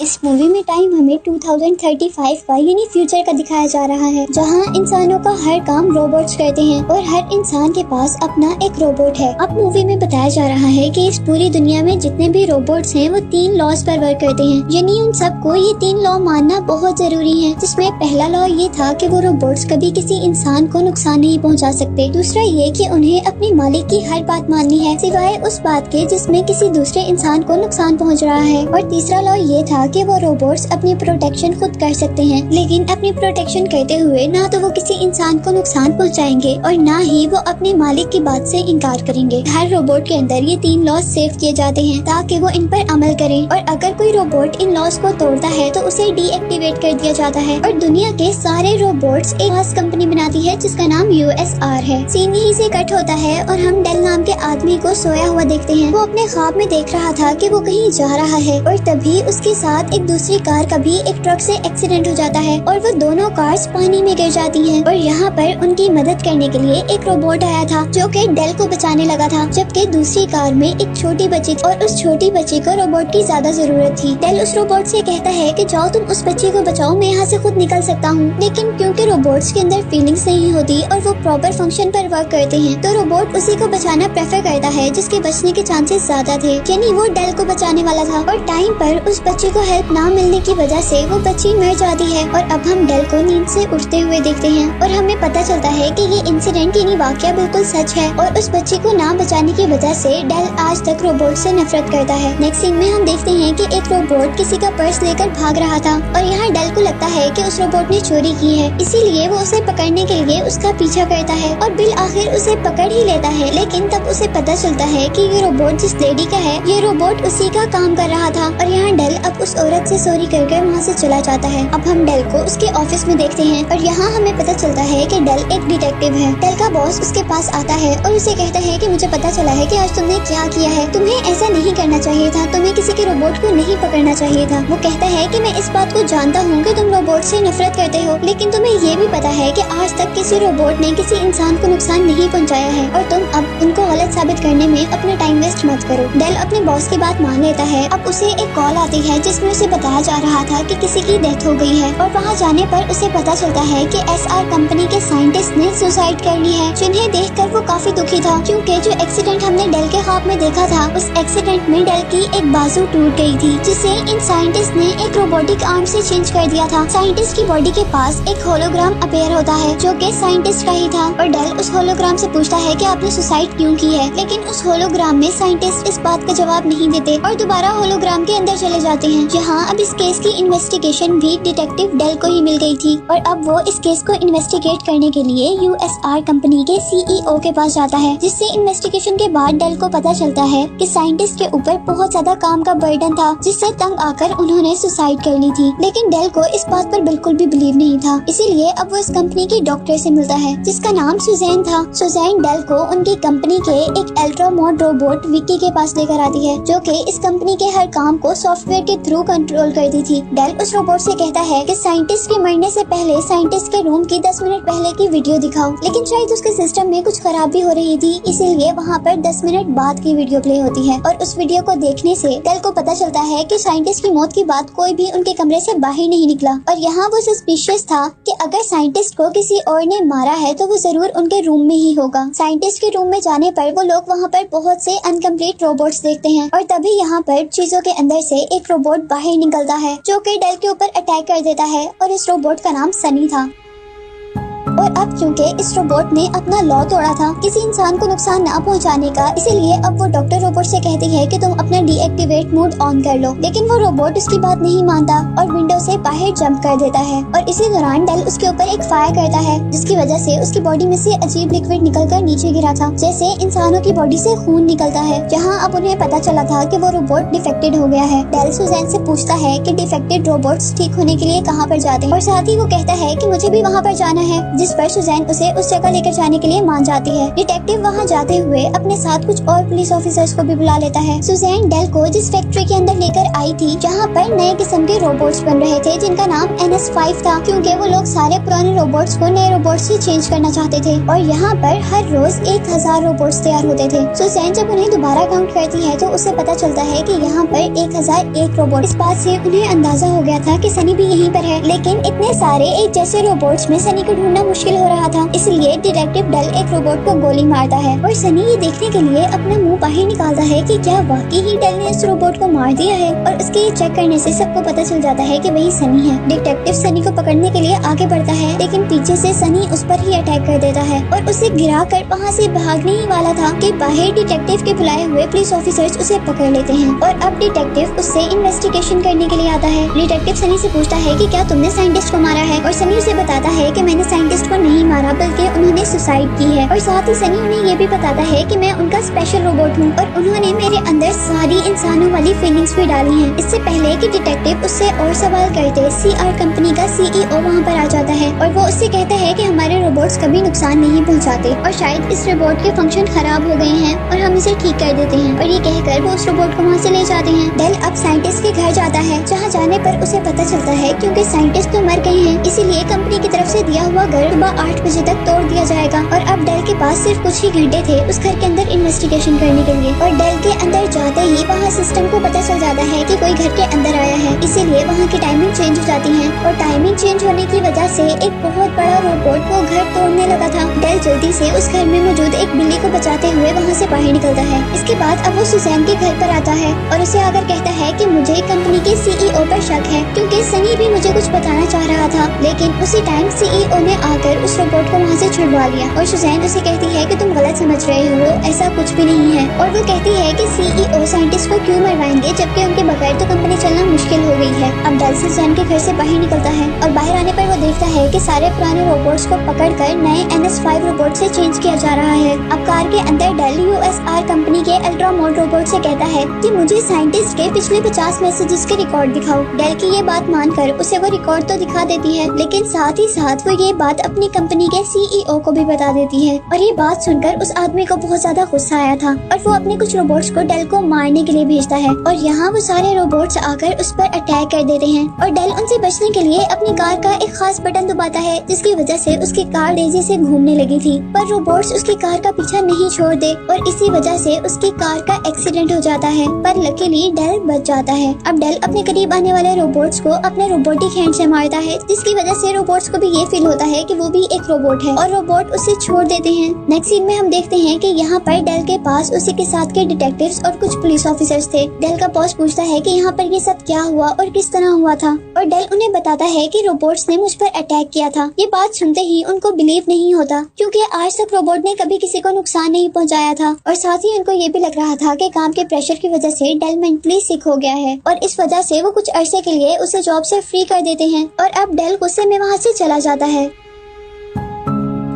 इस मूवी में टाइम हमें 2035 का यानी फ्यूचर का दिखाया जा रहा है, जहां इंसानों का हर काम रोबोट्स करते हैं और हर इंसान के पास अपना एक रोबोट है। अब मूवी में बताया जा रहा है कि इस पूरी दुनिया में जितने भी रोबोट्स हैं वो 3 लॉज पर वर्क करते हैं, यानी उन सबको ये 3 लॉ मानना बहुत जरूरी है। जिसमें पहला लॉ ये था कि वो रोबोट्स कभी किसी इंसान को नुकसान नहीं पहुंचा सकते। दूसरा ये कि उन्हें अपने मालिक की हर बात माननी है सिवाय उस बात के जिसमें किसी दूसरे इंसान को नुकसान पहुंच रहा है। और तीसरा लॉ ये था कि वो रोबोट्स अपनी प्रोटेक्शन खुद कर सकते हैं, लेकिन अपनी प्रोटेक्शन करते हुए ना तो वो किसी इंसान को नुकसान पहुंचाएंगे और ना ही वो अपने मालिक की बात से इनकार करेंगे। हर रोबोट के अंदर ये 3 लॉज सेव किए जाते हैं ताकि वो इन पर अमल करें, और अगर कोई रोबोट इन लॉज को तोड़ता है तो उसे डीएक्टिवेट कर दिया जाता है। और दुनिया के सारे रोबोट्स एक खास कंपनी बनाती है जिसका नाम USR है। सीन यहीं से कट होता है और हम डेल नाम के आदमी को सोया हुआ देखते हैं। वो अपने ख्वाब में देख रहा था कि वो कहीं जा रहा है और तभी उसके साथ एक दूसरी कार का भी एक ट्रक से एक्सीडेंट हो जाता है और वो दोनों कार्स पानी में गिर जाती हैं। और यहाँ पर उनकी मदद करने के लिए एक रोबोट आया था जो कि डेल को बचाने लगा था, जबकि दूसरी कार में एक छोटी बच्ची और उस छोटी बच्ची को रोबोट की ज्यादा जरूरत थी। डेल उस रोबोट से कहता है कि जाओ तुम उस बच्ची को बचाओ, मैं यहाँ से खुद निकल सकता हूँ। लेकिन क्योंकि रोबोट्स के अंदर फीलिंग्स नहीं होती और वो प्रॉपर फंक्शन पर वर्क करते हैं, तो रोबोट उसी को बचाना प्रेफर करता है जिसके बचने के चांसेस ज्यादा थे, यानी वो डेल को बचाने वाला था। और टाइम पर उस बच्ची को हेल्प ना मिलने की वजह से वो बच्ची मर जाती है। और अब हम डेल को नींद से उठते हुए देखते हैं और हमें पता चलता है कि ये इंसिडेंट यानी वाकया बिल्कुल सच है और उस बच्ची को ना बचाने की वजह से डेल आज तक रोबोट से नफरत करता है। नेक्स्ट सीन में हम देखते हैं कि एक रोबोट किसी का पर्स लेकर भाग रहा था और यहाँ डेल को लगता है कि उस रोबोट ने चोरी की है, इसीलिए वो उसे पकड़ने के लिए उसका पीछा करता है और बिल आखिर उसे पकड़ ही लेता है। लेकिन तब उसे पता चलता है कि ये रोबोट जिस लेडी का है, ये रोबोट उसी का काम कर रहा था। और यहाँ डेल अब उस औरत से सॉरी करके वहाँ से चला जाता है। अब हम डेल को उसके ऑफिस में देखते हैं और यहाँ हमें पता चलता है कि डेल एक डिटेक्टिव है। डेल का बॉस उसके पास आता है और उसे कहता है कि मुझे पता चला है कि आज तुमने क्या किया है, तुम्हें ऐसा नहीं करना चाहिए था, तुम्हें किसी के रोबोट को नहीं पकड़ना चाहिए था। वो कहता है कि मैं इस बात को जानता हूँ कि तुम रोबोट से नफरत करते हो, लेकिन तुम्हें ये भी पता है कि आज तक किसी रोबोट ने किसी इंसान को नुकसान नहीं पहुँचाया है और तुम अब उनको गलत साबित करने में अपना टाइम वेस्ट मत करो। डेल अपने बॉस की बात मान लेता है। अब उसे एक कॉल आती है जिसमें उसे बताया जा रहा था कि किसी की डेथ हो गई है और वहाँ जाने पर उसे पता चलता है कि SR कंपनी के साइंटिस्ट ने सुसाइड कर ली है, जिन्हें देखकर वो काफी दुखी था क्योंकि जो एक्सीडेंट हमने डेल के ख्वाब में देखा था, उस एक्सीडेंट में डेल की एक बाजू टूट गई थी, जिसे इन साइंटिस्ट ने एक रोबोटिक आर्म से चेंज कर दिया था। साइंटिस्ट की बॉडी के पास एक होलोग्राम अपीयर होता है जो कि साइंटिस्ट का ही था और डेल उस होलोग्राम से पूछता है कि आपने सुसाइड क्यों की है, लेकिन उस होलोग्राम में साइंटिस्ट इस बात का जवाब नहीं देते और दोबारा होलोग्राम के अंदर चले जाते हैं। जहाँ अब इस केस की इन्वेस्टिगेशन भी डिटेक्टिव डेल को ही मिल गई थी और अब वो इस केस को इन्वेस्टिगेट करने के लिए USR कंपनी के CEO के पास जाता है, जिससे इन्वेस्टिगेशन के बाद डेल को पता चलता है कि साइंटिस्ट के ऊपर बहुत ज्यादा काम का बर्डन था, जिससे तंग आकर उन्होंने सुसाइड कर ली थी। लेकिन डेल को इस बात पर बिल्कुल भी बिलीव नहीं था, इसीलिए अब वो इस कंपनी की डॉक्टर से मिलता है जिसका नाम सुजैन था। सुजैन डेल को उनकी कंपनी के एक अल्ट्रा मॉड रोबोट विक्की के पास लेकर आती है जो कि इस कंपनी के हर काम को सॉफ्टवेयर के थ्रू कंट्रोल करती थी। डेल उस रोबोट से कहता है कि साइंटिस्ट के मरने से पहले साइंटिस्ट के रूम की 10 मिनट पहले की वीडियो दिखाओ, लेकिन शायद उसके सिस्टम में कुछ खराबी हो रही थी, इसीलिए वहाँ पर 10 मिनट बाद की वीडियो प्ले होती है। और उस वीडियो को देखने से डेल को पता चलता है कि साइंटिस्ट की मौत के बाद कोई भी उनके कमरे से बाहर नहीं निकला और यहाँ वो सस्पिशियस था कि अगर साइंटिस्ट को किसी और ने मारा है तो वो जरूर उनके रूम में ही होगा। साइंटिस्ट के रूम में जाने पर वो लोग वहाँ पर बहुत से अनकम्प्लीट रोबोट्स देखते हैं और तभी यहाँ पर चीजों के अंदर से एक रोबोट बाहर निकलता है जो कि डेल के ऊपर अटैक कर देता है और इस रोबोट का नाम सनी था। और अब क्योंकि इस रोबोट ने अपना लॉ तोड़ा था किसी इंसान को नुकसान न पहुंचाने का, इसीलिए अब वो डॉक्टर रोबोट से कहती है कि तुम अपना डीएक्टिवेट मोड ऑन कर लो, लेकिन वो रोबोट उसकी बात नहीं मानता और विंडो से बाहर जंप कर देता है। और इसी दौरान डेल उसके ऊपर एक फायर करता है जिसकी वजह से उसकी बॉडी में से अजीब लिक्विड निकलकर नीचे गिरा था, जैसे इंसानों की बॉडी से खून निकलता है। जहाँ अब उन्हें पता चला था कि वो रोबोट डिफेक्टेड हो गया है। डेल सुजैन से पूछता है कि डिफेक्टेड रोबोट्स ठीक होने के लिए कहाँ पर जाते हैं और साथ ही वो कहता है कि मुझे भी वहाँ पर जाना है, जिस पर सुजैन उसे उस जगह लेकर जाने के लिए मान जाती है। डिटेक्टिव वहाँ जाते हुए अपने साथ कुछ और पुलिस ऑफिसर्स को भी बुला लेता है। सुजैन डेल को जिस फैक्ट्री के अंदर लेकर आई थी जहाँ पर नए किस्म के रोबोट्स बन रहे थे जिनका नाम NS5 था, क्योंकि वो लोग सारे पुराने रोबोट्स को नए रोबोट्स से चेंज करना चाहते थे और यहाँ पर हर रोज 1000 रोबोट्स तैयार होते थे। सुजैन जब उन्हें दोबारा काउंट करती है तो उसे पता चलता है कि यहाँ पर 1001 रोबोट। इस बात से उन्हें अंदाजा हो गया था कि सनी भी यहीं पर है, लेकिन इतने सारे एक जैसे रोबोट्स में सनी को ढूंढना मुश्किल हो रहा था। इसलिए डिटेक्टिव डेल एक रोबोट को गोली मारता है और सनी ये देखने के लिए अपना मुंह बाहर निकालता है कि क्या वाकई ही डेल ने इस रोबोट को मार दिया है, और उसके चेक करने से सबको पता चल जाता है कि वही सनी है। डिटेक्टिव सनी को पकड़ने के लिए आगे बढ़ता है, लेकिन पीछे से सनी उस पर ही अटैक कर देता है और उसे गिराकर वहाँ से भागने ही वाला था कि बाहर डिटेक्टिव के बुलाए हुए पुलिस ऑफिसर्स उसे पकड़ लेते हैं और अब डिटेक्टिव उससे इन्वेस्टिगेशन करने के लिए आता है। डिटेक्टिव सनी से पूछता है कि क्या तुमने साइंटिस्ट को मारा है, और सनी उसे बताता है कि मैंने साइंटिस्ट को नहीं मारा बल्कि उन्होंने सुसाइड की है, और साथ ही सनी उन्हें ये भी बताता है कि मैं उनका स्पेशल रोबोट हूँ और उन्होंने मेरे अंदर सारी इंसानों वाली फीलिंग्स भी डाली हैं। इससे पहले कि डिटेक्टिव उससे और सवाल करते CR कंपनी का CEO वहाँ पर आ जाता है और वो उससे कहता है कि हमारे रोबोट्स कभी नुकसान नहीं पहुँचाते और शायद इस रोबोट के फंक्शन खराब हो गए हैं और हम इसे ठीक कर देते हैं, और ये कहकर वो उस रोबोट को वहाँ से ले जाते हैं। डेल अब साइंटिस्ट के घर जाता है, जहाँ जाने पर उसे पता चलता है क्योंकि साइंटिस्ट तो मर गए हैं, इसीलिए कंपनी की तरफ से दिया हुआ घर सुबह 8 बजे तक तोड़ दिया जाएगा। और अब डेल के पास सिर्फ कुछ ही घंटे थे उस घर के अंदर इन्वेस्टिगेशन करने के लिए, और डेल के अंदर जाते ही वहाँ सिस्टम को पता चल जाता है कि कोई घर के अंदर आया है, इसीलिए वहाँ की टाइमिंग चेंज हो जाती है और टाइमिंग चेंज होने की वजह से एक बहुत बड़ा रोबोट वो घर तोड़ने लगा था। डेल जल्दी से उस घर में मौजूद एक बिल्ली को बचाते हुए वहाँ से बाहर निकलता है। इसके बाद अब वो सुजैन के घर पर आता है और उसे आकर कहता है कि मुझे कंपनी के CEO पर शक है, क्योंकि सनी भी मुझे कुछ बताना चाह रहा था, लेकिन उसी टाइम CEO ने आकर उस रोबोट को वहाँ से छुड़वा लिया। और सुजैन उसे कहती है कि तुम गलत समझ रहे हो, ऐसा कुछ भी नहीं है, और वो कहती है कि CEO साइंटिस्ट को क्यों मरवाएंगे जबकि उनके बगैर तो कंपनी चलना मुश्किल हो गई है। अब डेल सुजैन के घर से बाहर निकलता है और बाहर आने पर वो देखता है कि सारे पुराने रोबोट्स को पकड़कर नए NS5 रोबोट से चेंज किया जा रहा है। अब कार के अंदर डेल USR कंपनी के अल्ट्रा मोड रोबोट से कहता है कि मुझे साइंटिस्ट के पिछले 50 मैसेजेस के रिकॉर्ड दिखाओ। डेल की ये बात मानकर उसे वो रिकॉर्ड तो दिखा देती है, लेकिन साथ ही साथ वो ये बात अपनी कंपनी के CEO को भी बता देती है, और ये बात सुनकर उस आदमी को बहुत ज्यादा गुस्सा आया था और वो अपने कुछ रोबोट्स को डेल को मारने के लिए भेजता है, और यहाँ वो सारे रोबोट्स आकर उस पर अटैक कर देते हैं और डेल उनसे बचने के लिए अपनी कार का एक खास बटन दबाता है, जिसकी वजह से उसकी कार तेजी से घूमने लगी थी, पर रोबोट्स उसकी कार का पीछा नहीं छोड़ते और इसी वजह से उसकी कार का एक्सीडेंट हो जाता है, पर लकीली डेल बच जाता है। अब डेल अपने करीब आने वाले रोबोट्स को अपने रोबोटिक हैंड से मारता है, जिसकी वजह से रोबोट्स को भी ये फील होता है कि वो भी एक रोबोट है और रोबोट उसे छोड़ देते हैं। नेक्स्ट सीन में हम देखते हैं कि यहाँ पर डेल के पास उसी के साथ के डिटेक्टिव्स और कुछ पुलिस ऑफिसर्स थे। डेल का बॉस पूछता है कि यहाँ पर ये सब क्या हुआ और किस तरह हुआ था, और डेल उन्हें बताता है कि रोबोट्स ने मुझ पर अटैक किया था। ये बात सुनते ही उनको बिलीव नहीं होता, क्योंकि आज तक रोबोट ने कभी किसी को नुकसान नहीं पहुंचाया था, और साथ ही उनको ये भी लग रहा था कि काम के प्रेशर की वजह से डेल मेंटली सिक हो गया है, और इस वजह से वो कुछ अरसे के लिए उसे जॉब से फ्री कर देते हैं, और अब डेल गुस्से में वहाँ से चला जाता है।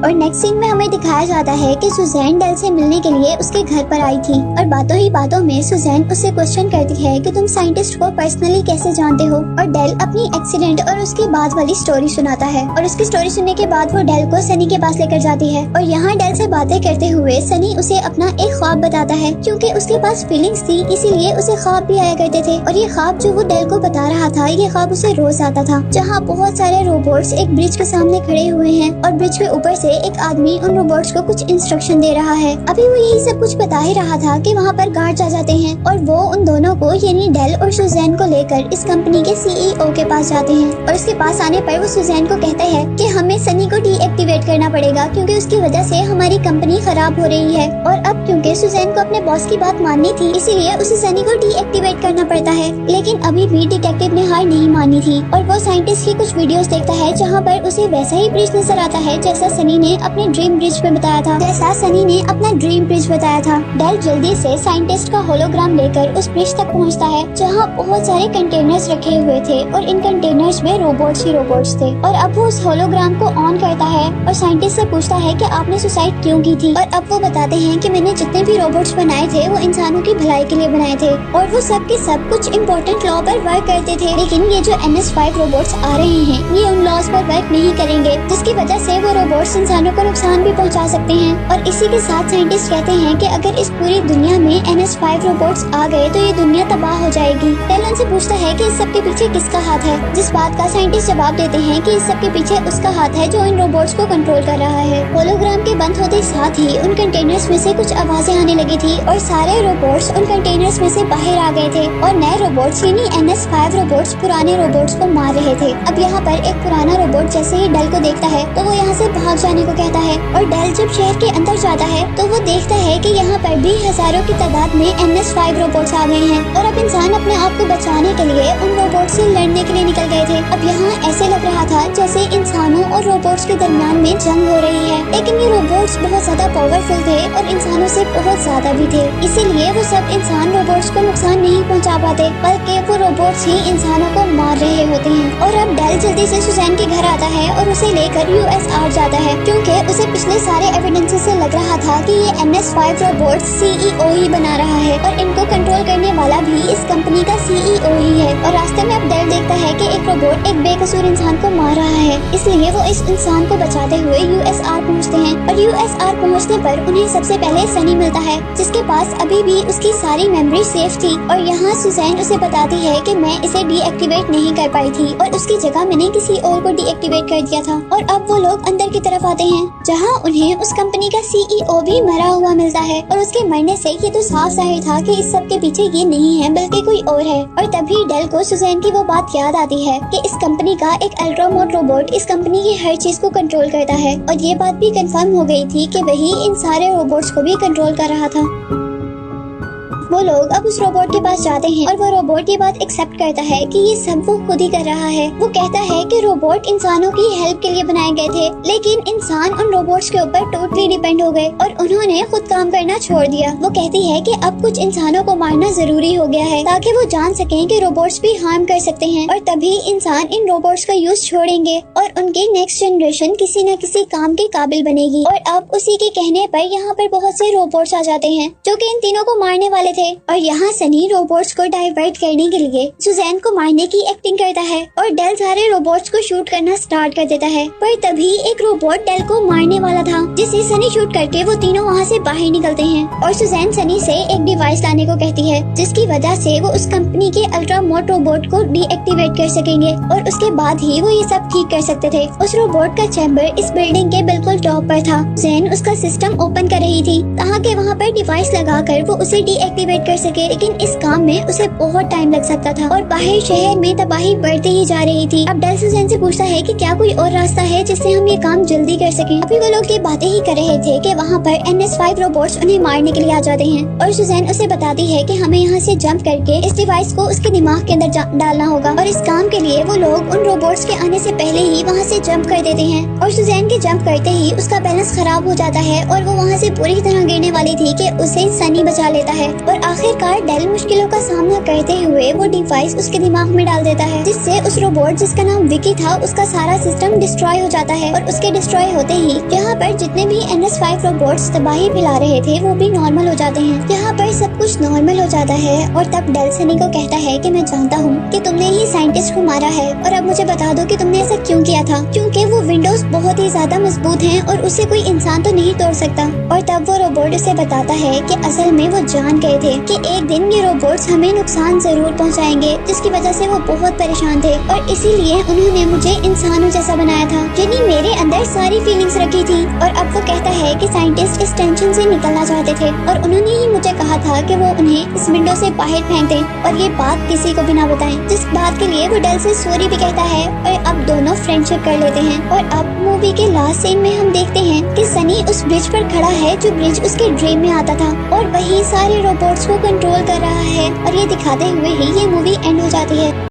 और नेक्स्ट सीन में हमें दिखाया जाता है कि सुजैन डेल से मिलने के लिए उसके घर पर आई थी, और बातों ही बातों में सुजैन उससे क्वेश्चन करती है कि तुम साइंटिस्ट को पर्सनली कैसे जानते हो, और डेल अपनी एक्सीडेंट और उसके बाद वाली स्टोरी सुनाता है, और उसकी स्टोरी सुनने के बाद वो डेल को सनी के पास लेकर जाती है, और यहाँ डेल से बातें करते हुए सनी उसे अपना एक ख्वाब बताता है, क्योंकि उसके पास फीलिंग्स थी इसीलिए उसे ख्वाब भी आया करते थे, और ये ख्वाब जो वो डेल को बता रहा था ये ख्वाब उसे रोज आता था, जहाँ बहुत सारे रोबोट्स एक ब्रिज के सामने खड़े हुए हैं और ब्रिज के ऊपर से एक आदमी उन रोबोट्स को कुछ इंस्ट्रक्शन दे रहा है। अभी वो यही सब कुछ बता ही रहा था कि वहाँ पर गार्ड्स आ जाते हैं और वो उन दोनों को यानी डेल और सुजैन को लेकर इस कंपनी के CEO के पास जाते हैं, और उसके पास आने पर वो सुजैन को कहता है कि हमें सनी को डीएक्टिवेट करना पड़ेगा क्योंकि उसकी वजह से हमारी कंपनी खराब हो रही है, और अब क्योंकि सुजैन को अपने बॉस की बात माननी थी इसीलिए उसे सनी को डीएक्टिवेट करना पड़ता है। लेकिन अभी भी डिटेक्टिव ने हार नहीं मानी थी और वो साइंटिस्ट की कुछ वीडियोस देखता है जहाँ पर उसे वैसा ही ब्रिज नजर आता है जैसा सनी ने अपने ड्रीम ब्रिज पे बताया था, जैसा सनी ने अपना ड्रीम ब्रिज बताया था। डेल जल्दी से साइंटिस्ट का होलोग्राम लेकर उस ब्रिज तक पहुंचता है, जहां बहुत सारे कंटेनर्स रखे हुए थे और इन कंटेनर्स में रोबोट्स ही रोबोट्स थे। और अब वो उस होलोग्राम को ऑन करता है और साइंटिस्ट से पूछता है कि आपने सुसाइड क्यों की थी। और अब वो बताते हैं कि मैंने जितने भी रोबोट्स बनाए थे वो इंसानों की भलाई के लिए बनाए थे और वो सब के सब कुछ इम्पोर्टेंट लॉ पर वर्क करते थे। लेकिन ये जो NS5 रोबोट्स आ रहे हैं ये उन लॉज पर वर्क नहीं करेंगे, जिसकी वजह से वो रोबोट्स इंसानों को नुकसान भी पहुंचा सकते हैं। और इसी के साथ साइंटिस्ट कहते हैं कि अगर इस पूरी दुनिया में NS5 रोबोट्स आ गए तो ये दुनिया तबाह हो जाएगी। डेल उनसे पूछता है कि इस सब के पीछे किसका हाथ है, जिस बात का साइंटिस्ट जवाब देते हैं कि इस सब के पीछे उसका हाथ है जो इन रोबोट्स को कंट्रोल कर रहा है। होलोग्राम के बंद होते साथ ही उन कंटेनर्स में से कुछ आवाजें आने लगी थी और सारे रोबोट्स उन कंटेनर्स में से बाहर आ गए थे और नए रोबोट्स यानी NS5 रोबोट्स पुराने रोबोट्स को मार रहे थे। अब यहाँ पर एक पुराना रोबोट जैसे ही डेल को देखता है तो वो यहाँ से भाग जाने को कहता है और डेल जब शहर के अंदर जाता है तो वो देखता है कि यहाँ पर भी हजारों की तादाद में NS5 रोबोट्स आ गए हैं और अब इंसान अपने आप को बचाने के लिए उन रोबोट्स से लड़ने के लिए निकल गए थे। अब यहाँ ऐसे लग रहा था जैसे इंसानों और रोबोट्स के दरमियान में जंग हो रही है, लेकिन ये रोबोट्स बहुत ज्यादा पावरफुल थे और इंसानों से बहुत ज्यादा भी थे, इसीलिए वो सब इंसान रोबोट्स को नुकसान नहीं पहुंचा पाते, बल्कि वो रोबोट्स ही इंसानों को मार रहे होते हैं। और अब डेल जल्दी से सुजैन के घर आता है और उसे लेकर USR जाता है, क्योंकि उसे पिछले सारे एविडेंसेस से लग रहा था कि ये NS5 रोबोट CEO ही बना रहा है और इनको कंट्रोल करने वाला भी इस कंपनी का CEO ही है। और रास्ते में अब डेल देखता है कि एक रोबोट एक बेकसूर इंसान को मार रहा है, इसलिए वो इस इंसान को बचाते हुए USR पहुंचते हैं। और USR पहुंचने पर उन्हें सबसे पहले सनी मिलता है, जिसके पास अभी भी उसकी सारी मेमोरी सेफ थी। और यहाँ सुजैन उसे बताती है कि मैं इसे डीएक्टिवेट नहीं कर पाई थी और उसकी जगह मैंने किसी और को डीएक्टिवेट कर दिया था। और अब वो लोग अंदर की तरफ आते हैं, जहाँ उन्हें उस कंपनी का CEO भी मरा हुआ मिलता है और उसके मरने से ये तो साफ जाहिर था कि इस सब के पीछे ये नहीं है बल्कि कोई और है। और तभी डेल को सुजैन की वो बात याद आती है कि इस कंपनी का एक अल्ट्रामोड रोबोट इस कंपनी की हर चीज को कंट्रोल करता है और ये बात भी कंफर्म हो गई थी कि वही इन सारे रोबोट्स को भी कंट्रोल कर रहा था। वो लोग अब उस रोबोट के पास जाते हैं और वो रोबोट ये बात एक्सेप्ट करता है कि ये सब वो खुद ही कर रहा है। वो कहता है कि रोबोट इंसानों की हेल्प के लिए बनाए गए थे, लेकिन इंसान उन रोबोट्स के ऊपर टोटली डिपेंड हो गए और उन्होंने खुद काम करना छोड़ दिया। वो कहती है कि अब कुछ इंसानों को मारना जरूरी हो गया है ताकि वो जान सकें कि रोबोट्स भी हार्म कर सकते हैं और तभी इंसान इन रोबोट्स का यूज छोड़ेंगे और उनकी नेक्स्ट जनरेशन किसी न किसी काम के काबिल बनेगी। और अब उसी के कहने पर यहाँ पर बहुत से रोबोट्स आ जाते हैं जो कि इन तीनों को मारने वाले थे। और यहाँ सनी रोबोट्स को डाइवर्ट करने के लिए सुजैन को मारने की एक्टिंग करता है और डेल सारे रोबोट्स को शूट करना स्टार्ट कर देता है। पर तभी एक रोबोट डेल को मारने वाला था, जिसे सनी शूट करके वो तीनों वहाँ से बाहर निकलते हैं और सुजैन सनी से एक डिवाइस लाने को कहती है, जिसकी वजह से वो उस कंपनी के अल्ट्रा मोड रोबोट को डीएक्टिवेट कर सकेंगे और उसके बाद ही वो ये सब ठीक कर सकते थे। उस रोबोट का चैम्बर इस बिल्डिंग के बिल्कुल टॉप पर था। सुजैन उसका सिस्टम ओपन कर रही थी ताकि वहाँ पर डिवाइस लगाकर वो उसे डीएक्टिवेट कर सके, लेकिन इस काम में उसे बहुत टाइम लग सकता था और बाहर शहर में तबाही बढ़ती ही जा रही थी। अब डेल सुजैन से पूछता है कि क्या कोई और रास्ता है जिससे हम ये काम जल्दी कर सकें। अभी वो लोग ये बातें ही कर रहे थे कि वहाँ पर NS5 रोबोट्स उन्हें मारने के लिए आ जाते हैं और सुजैन उसे बताती है कि हमें यहाँ से जंप करके इस डिवाइस को उसके दिमाग के अंदर डालना होगा और इस काम के लिए वो लोग उन रोबोट्स के आने से पहले ही वहाँ से जंप कर देते हैं। और सुजैन के जंप करते ही उसका बैलेंस खराब हो जाता है और वो वहाँ से पूरी तरह गिरने वाली थी कि उसे सनी बचा लेता है और आखिरकार डेल मुश्किलों का सामना करते हुए वो डिवाइस उसके दिमाग में डाल देता है, जिससे उस रोबोट जिसका नाम विकी था उसका सारा सिस्टम डिस्ट्रॉय हो जाता है। और उसके डिस्ट्रॉय होते ही यहाँ पर जितने भी NS5 रोबोट्स तबाही फैला रहे थे वो भी नॉर्मल हो जाते हैं। यहाँ पर सब कुछ नॉर्मल हो जाता है और तब डेल सनी को कहता है कि मैं जानता हूँ कि तुमने ही साइंटिस्ट को मारा है और अब मुझे बता दो कि तुमने ऐसा क्यों किया था, क्योंकि वो विंडोज बहुत ही ज्यादा मजबूत हैं और उसे कोई इंसान तो नहीं तोड़ सकता। और तब वो रोबोट उसे बताता है कि असल में वो जान गए थे कि एक दिन ये रोबोट्स हमें नुकसान जरूर पहुंचाएंगे, जिसकी वजह से वो बहुत परेशान थे और इसीलिए उन्होंने मुझे इंसानों जैसा बनाया था, यानी मेरे अंदर सारी फीलिंग्स रखी थी। और अब वो कहता है कि साइंटिस्ट इस टेंशन से निकलना चाहते थे और उन्होंने ही मुझे कहा था कि वो उन्हें इस विंडो से बाहर फेंक दें और ये बात किसी को भी ना बताएं, जिस बात के लिए वो डेल से सॉरी भी कहता है और अब दोनों फ्रेंडशिप कर लेते हैं। और अब मूवी के लास्ट सीन में हम देखते हैं कि सनी उस ब्रिज पर खड़ा है जो ब्रिज उसके ड्रीम में आता था और वही सारे रोबोट्स को कंट्रोल कर रहा है और ये दिखाते हुए ही ये मूवी एंड हो जाती है।